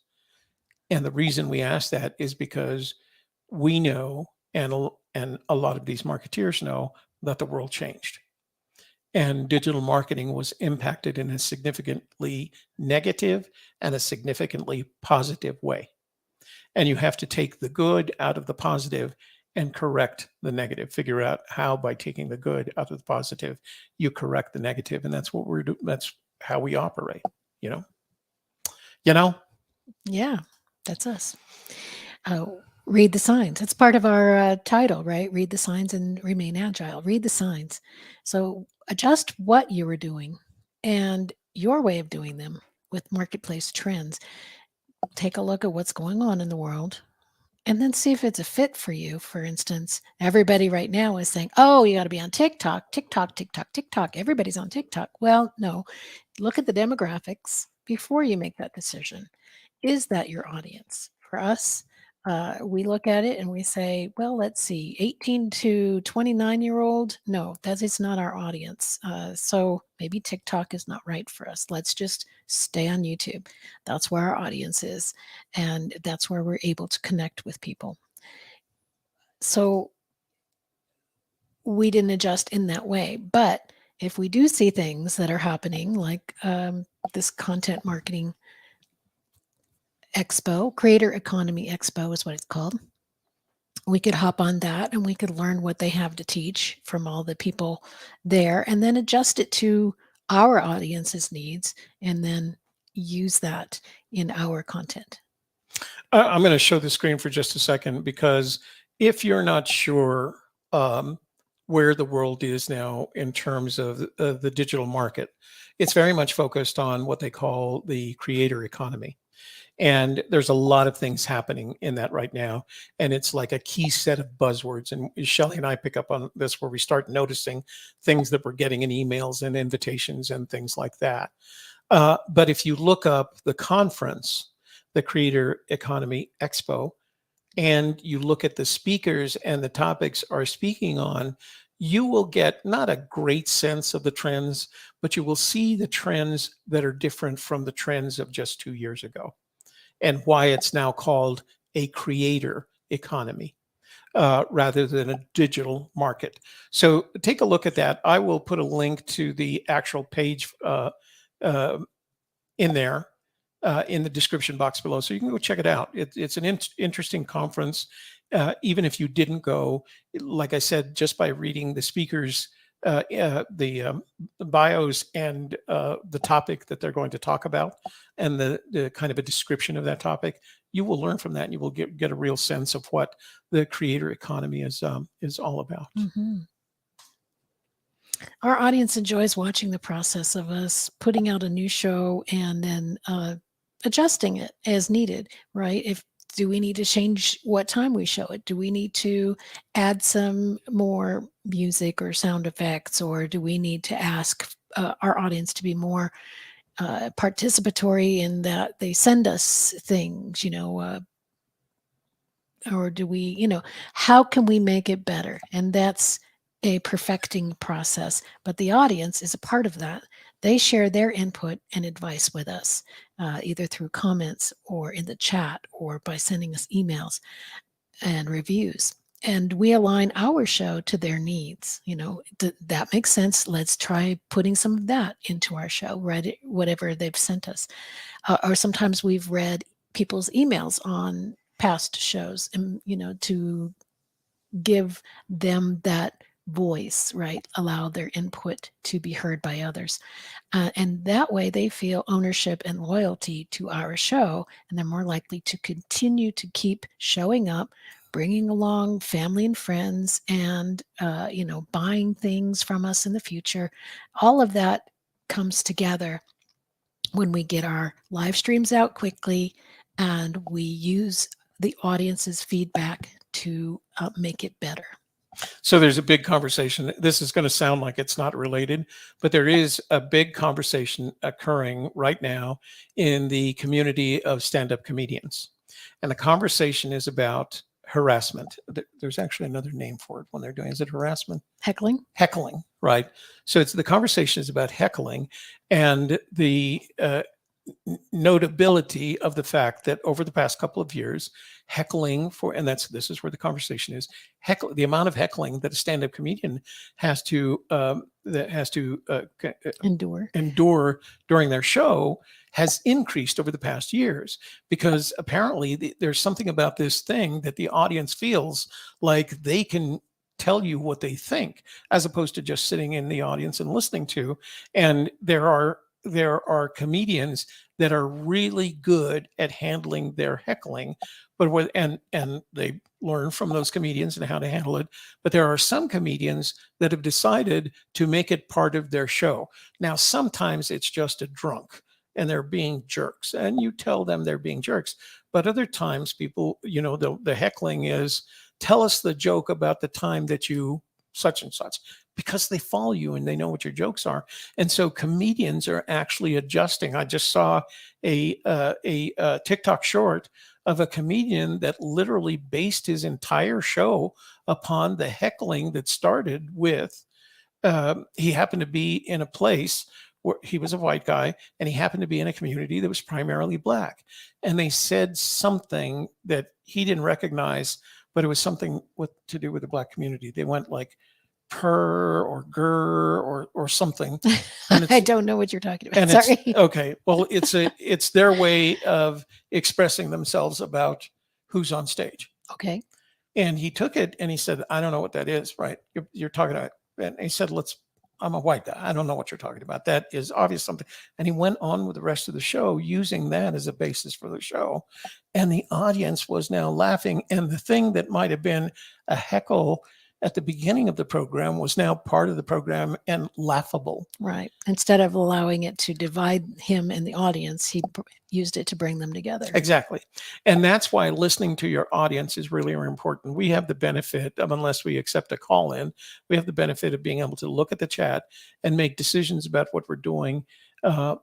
And the reason we ask that is because we know, and a lot of these marketeers know, that the world changed. and digital marketing was impacted in a significantly negative and a significantly positive way. And you have to take the good out of the positive and correct the negative. Figure out how, by taking the good out of the positive, you correct the negative. And that's what we're doing. That's how we operate, you know? You know? Yeah, that's us. Read the signs. That's part of our title, right? Read the signs and remain agile. Read the signs. So adjust what you were doing and your way of doing them with marketplace trends. Take a look at what's going on in the world and then see if it's a fit for you. For instance, everybody right now is saying, oh, you got to be on TikTok, TikTok, TikTok, TikTok. Everybody's on TikTok. Well, no, look at the demographics before you make that decision. Is that your audience? For us, we look at it and we say, well, let's see, 18 to 29-year-old. No, that is not our audience. So maybe TikTok is not right for us. Let's just stay on YouTube. That's where our audience is. And that's where we're able to connect with people. So we didn't adjust in that way. But if we do see things that are happening, like this content marketing expo, Creator Economy Expo is what it's called. We could hop on that and we could learn what they have to teach from all the people there and then adjust it to our audience's needs and then use that in our content. I'm going to show the screen for just a second, because if you're not sure where the world is now in terms of the digital market, it's very much focused on what they call the creator economy. And there's a lot of things happening in that right now. And it's like a key set of buzzwords. And Shelley and I pick up on this, where we start noticing things that we're getting in emails and invitations and things like that. But if you look up the conference, the Creator Economy Expo, and you look at the speakers and the topics are speaking on, you will get not a great sense of the trends, but you will see the trends that are different from the trends of just 2 years ago, and why it's now called a creator economy rather than a digital market. So take a look at that. I will put a link to the actual page in there in the description box below, so you can go check it out. It's an interesting conference. Even if you didn't go, like I said, just by reading the speakers, the bios and the topic that they're going to talk about, and the kind of a description of that topic, you will learn from that, and you will get a real sense of what the creator economy is all about. Mm-hmm. Our audience enjoys watching the process of us putting out a new show and then adjusting it as needed, right? Do we need to change what time we show it? Do we need to add some more music or sound effects, or do we need to ask our audience to be more participatory in that they send us things, or do we, how can we make it better? And that's a perfecting process, but the audience is a part of that. They share their input and advice with us, either through comments or in the chat or by sending us emails and reviews. And we align our show to their needs. That makes sense. Let's try putting some of that into our show, read whatever they've sent us. Or sometimes we've read people's emails on past shows, and to give them that voice, right? Allow their input to be heard by others. And that way they feel ownership and loyalty to our show, and they're more likely to continue to keep showing up, bringing along family and friends, and, buying things from us in the future. All of that comes together when we get our live streams out quickly and we use the audience's feedback to make it better. So there's a big conversation. This is going to sound like it's not related, but there is a big conversation occurring right now in the community of stand-up comedians. And the conversation is about harassment. There's actually another name for it when they're doing, is it harassment? Heckling. Heckling, right? So the conversation is about heckling, and the notability of the fact that over the past couple of years, heckling and this is where the conversation is, the amount of heckling that a stand-up comedian has to endure during their show has increased over the past years, because apparently there's something about this thing that the audience feels like they can tell you what they think, as opposed to just sitting in the audience and listening to. And there are comedians that are really good at handling their heckling, and they learn from those comedians and how to handle it. But there are some comedians that have decided to make it part of their show. Now, sometimes it's just a drunk and they're being jerks, and you tell them they're being jerks. But other times people, the heckling is, tell us the joke about the time that you such and such, because they follow you and they know what your jokes are. And so comedians are actually adjusting. I just saw a TikTok short of a comedian that literally based his entire show upon the heckling that started with, he happened to be in a place where he was a white guy, and he happened to be in a community that was primarily Black. And they said something that he didn't recognize, but it was something to do with the Black community. They went like per or gur or something. And I don't know what you're talking about. Sorry. Okay. Well, it's their way of expressing themselves about who's on stage. Okay. And he took it and he said, I don't know what that is, right? You're talking about, and he said, I'm a white guy. I don't know what you're talking about. That is obvious something. And he went on with the rest of the show using that as a basis for the show. And the audience was now laughing. And the thing that might have been a heckle at the beginning of the program was now part of the program and laughable. Right. Instead of allowing it to divide him and the audience, he used it to bring them together. Exactly. And that's why listening to your audience is really important. We have the benefit of, unless we accept a call in, we have the benefit of being able to look at the chat and make decisions about what we're doing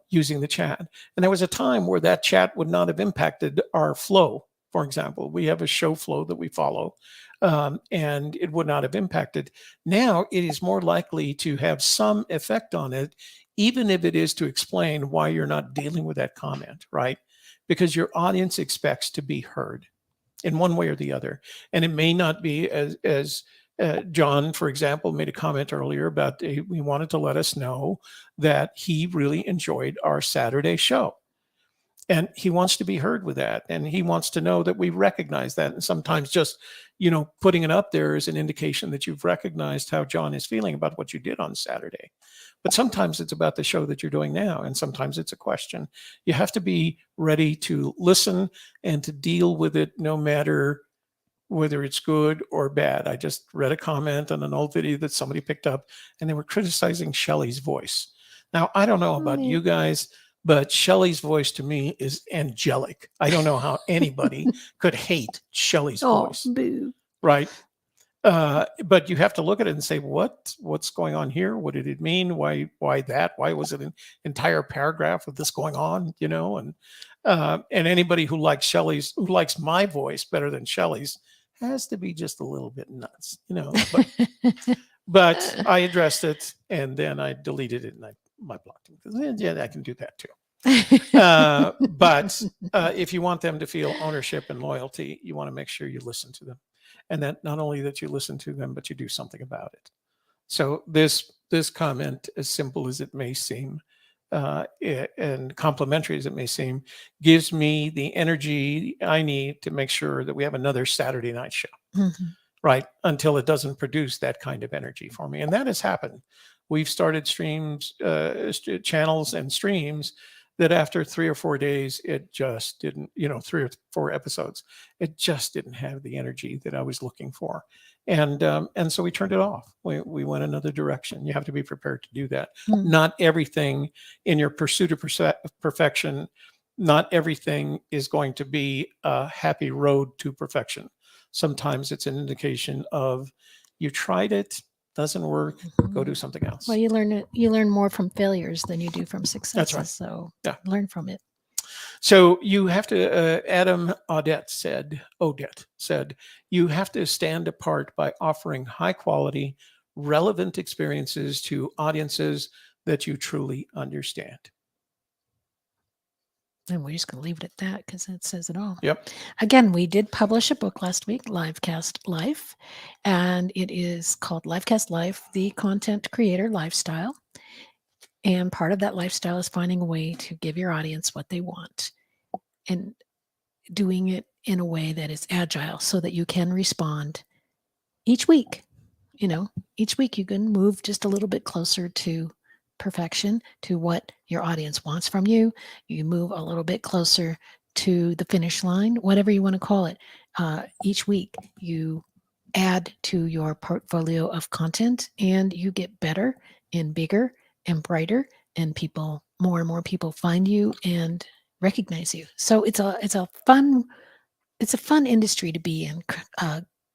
using the chat. And there was a time where that chat would not have impacted our flow. For example, we have a show flow that we follow. And it would not have impacted. Now it is more likely to have some effect on it, even if it is to explain why you're not dealing with that comment, right? Because your audience expects to be heard in one way or the other. And it may not be as John, for example, made a comment earlier about he wanted to let us know that he really enjoyed our Saturday show. And he wants to be heard with that. And he wants to know that we recognize that. And sometimes just, putting it up there is an indication that you've recognized how John is feeling about what you did on Saturday. But sometimes it's about the show that you're doing now. And sometimes it's a question. You have to be ready to listen and to deal with it, no matter whether it's good or bad. I just read a comment on an old video that somebody picked up, and they were criticizing Shelley's voice. Now, I don't know about you guys, but Shelley's voice to me is angelic. I don't know how anybody could hate Shelley's voice. Boo. Right? But you have to look at it and say, what's going on here? What did it mean? Why that? Why was it an entire paragraph of this going on? And anybody who likes my voice better than Shelley's has to be just a little bit nuts, But I addressed it, and then I deleted it, and I blocked him. Yeah, I can do that too. But if you want them to feel ownership and loyalty, you want to make sure you listen to them, and that not only that you listen to them, but you do something about it. So this comment, as simple as it may seem, and complimentary as it may seem, gives me the energy I need to make sure that we have another Saturday night show. Mm-hmm. Right, until it doesn't produce that kind of energy for me. And that has happened. We've started streams, channels and streams that after 3 or 4 days, it just didn't, 3 or 4 episodes, it just didn't have the energy that I was looking for. And so we turned it off. We went another direction. You have to be prepared to do that. Mm. Not everything in your pursuit of perfection, not everything is going to be a happy road to perfection. Sometimes it's an indication of you tried it, doesn't work, go do something else. Well, you learn more from failures than you do from successes. That's right. So yeah, learn from it. So you have to, Adam Odette said, you have to stand apart by offering high quality, relevant experiences to audiences that you truly understand. And we're just going to leave it at that because it says it all. Yep. Again, we did publish a book last week, Livecast Life, and it is called Livecast Life, the Content Creator Lifestyle. And part of that lifestyle is finding a way to give your audience what they want and doing it in a way that is agile so that you can respond each week. Each week you can move just a little bit closer to perfection, to what your audience wants from you. You move a little bit closer to the finish line, whatever you want to call it. Each week you add to your portfolio of content and you get better and bigger and brighter, and more and more people find you and recognize you. So it's a fun industry to be in,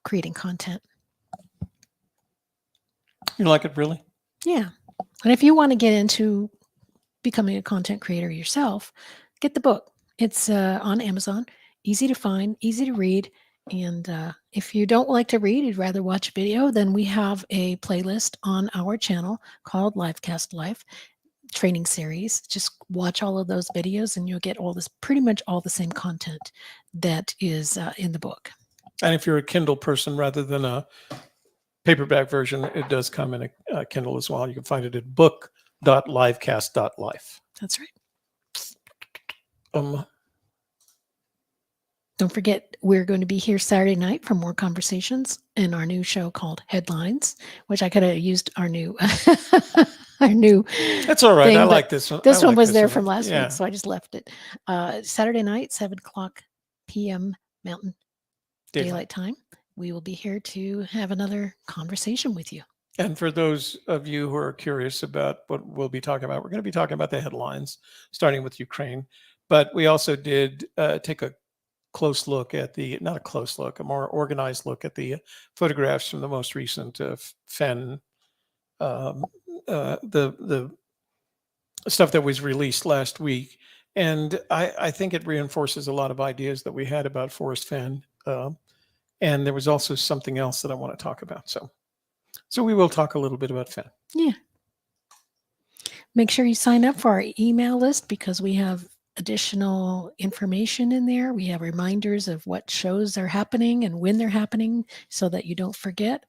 creating content. You like it, really? Yeah. And if you want to get into becoming a content creator yourself, get the book. It's on Amazon, easy to find, easy to read. And if you don't like to read, you'd rather watch a video, then we have a playlist on our channel called Livecast Life training series. Just watch all of those videos and you'll get pretty much all the same content that is in the book. And if you're a Kindle person rather than a paperback version, it does come in a Kindle as well. You can find it at book.livecast.life. That's right. Don't forget, we're going to be here Saturday night for more conversations in our new show called Headlines, which I could have used our new That's all right. thing, I but like this one. This I one like was this there one. from last Yeah. week, so I just left it. Saturday night, 7:00 p.m. Mountain Daylight Time. We will be here to have another conversation with you. And for those of you who are curious about what we'll be talking about, we're going to be talking about the headlines, starting with Ukraine. But we also did take a close look at not a close look, a more organized look at the photographs from the most recent FEN, the stuff that was released last week. And I think it reinforces a lot of ideas that we had about Forest FEN. And there was also something else that I want to talk about. So we will talk a little bit about FEN. Yeah. Make sure you sign up for our email list because we have additional information in there. We have reminders of what shows are happening and when they're happening so that you don't forget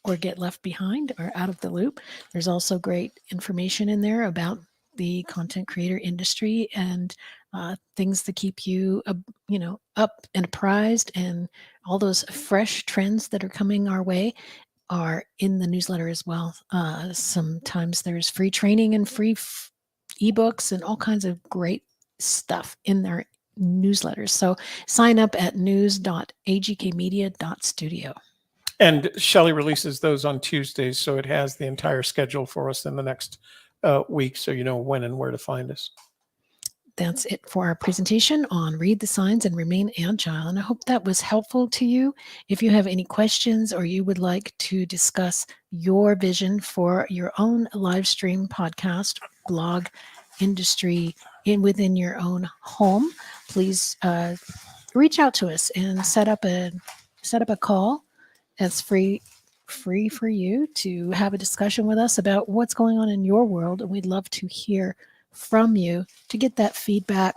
or get left behind or out of the loop. There's also great information in there about the content creator industry and things to keep you, up and apprised, and all those fresh trends that are coming our way are in the newsletter as well. Sometimes there's free training and free ebooks and all kinds of great stuff in their newsletters. So sign up at news.agkmedia.studio. And Shelley releases those on Tuesdays, so it has the entire schedule for us in the next week, so you know when and where to find us. That's it for our presentation on Read the Signs and Remain Agile. And I hope that was helpful to you. If you have any questions or you would like to discuss your vision for your own live stream podcast, blog, industry within your own home, please reach out to us and set up a call. That's free for you to have a discussion with us about what's going on in your world. And we'd love to hear from you to get that feedback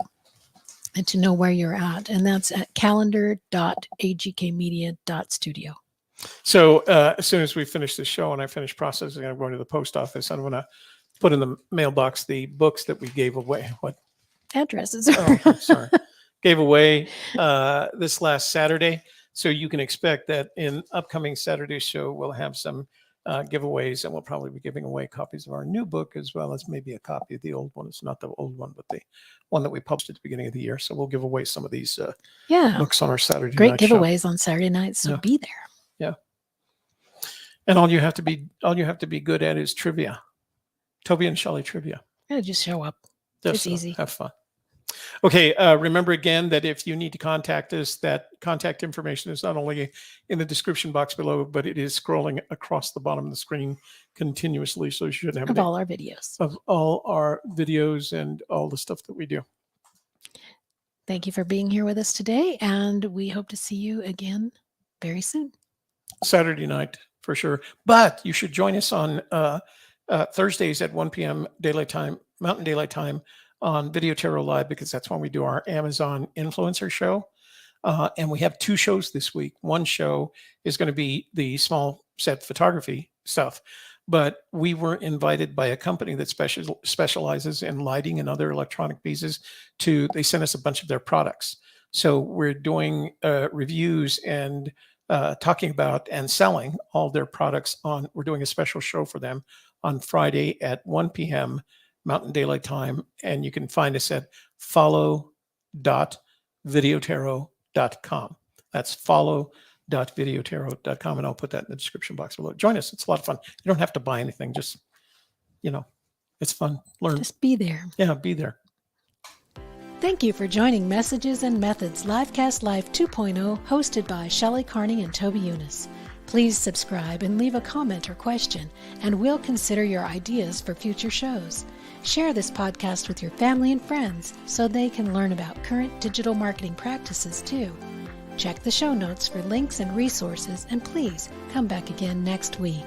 and to know where you're at. And that's at calendar.agkmedia.studio. So as soon as we finish the show and I finish processing, I'm going to the post office. I'm going to put in the mailbox the books that we gave away. What addresses? Oh, I'm sorry. Gave away this last Saturday. So you can expect that in upcoming Saturday's show, we'll have some giveaways, and we'll probably be giving away copies of our new book as well as maybe a copy of the old one. It's not the old one, but the one that we published at the beginning of the year. So we'll give away some of these books on our Saturday Great night giveaways show. on Saturday nights. So be there. Yeah. And all you have to be good at is trivia. Toby and Shelley trivia. Yeah, just show up. It's easy. Have fun. Okay, remember again that if you need to contact us, that contact information is not only in the description box below, but it is scrolling across the bottom of the screen continuously. So you should have all our videos. Of all our videos and all the stuff that we do. Thank you for being here with us today, and we hope to see you again very soon. Saturday night, for sure. But you should join us on Thursdays at 1 p.m. Daylight Time, Mountain Daylight Time, on Video Tarot Live because that's when we do our Amazon influencer show. And we have 2 shows this week. One show is going to be the small set photography stuff, but we were invited by a company that specializes in lighting and other electronic pieces they sent us a bunch of their products. So we're doing reviews and talking about and selling all their products we're doing a special show for them on Friday at 1 p.m. Mountain Daylight Time. And you can find us at follow.videotarot.com. That's follow.videotarot.com. And I'll put that in the description box below. Join us. It's a lot of fun. You don't have to buy anything. Just, it's fun. Learn. Just be there. Yeah, be there. Thank you for joining Messages and Methods Livecast Live 2.0, hosted by Shelley, Carney, and Toby Younis. Please subscribe and leave a comment or question, and we'll consider your ideas for future shows. Share this podcast with your family and friends so they can learn about current digital marketing practices too. Check the show notes for links and resources, and please come back again next week.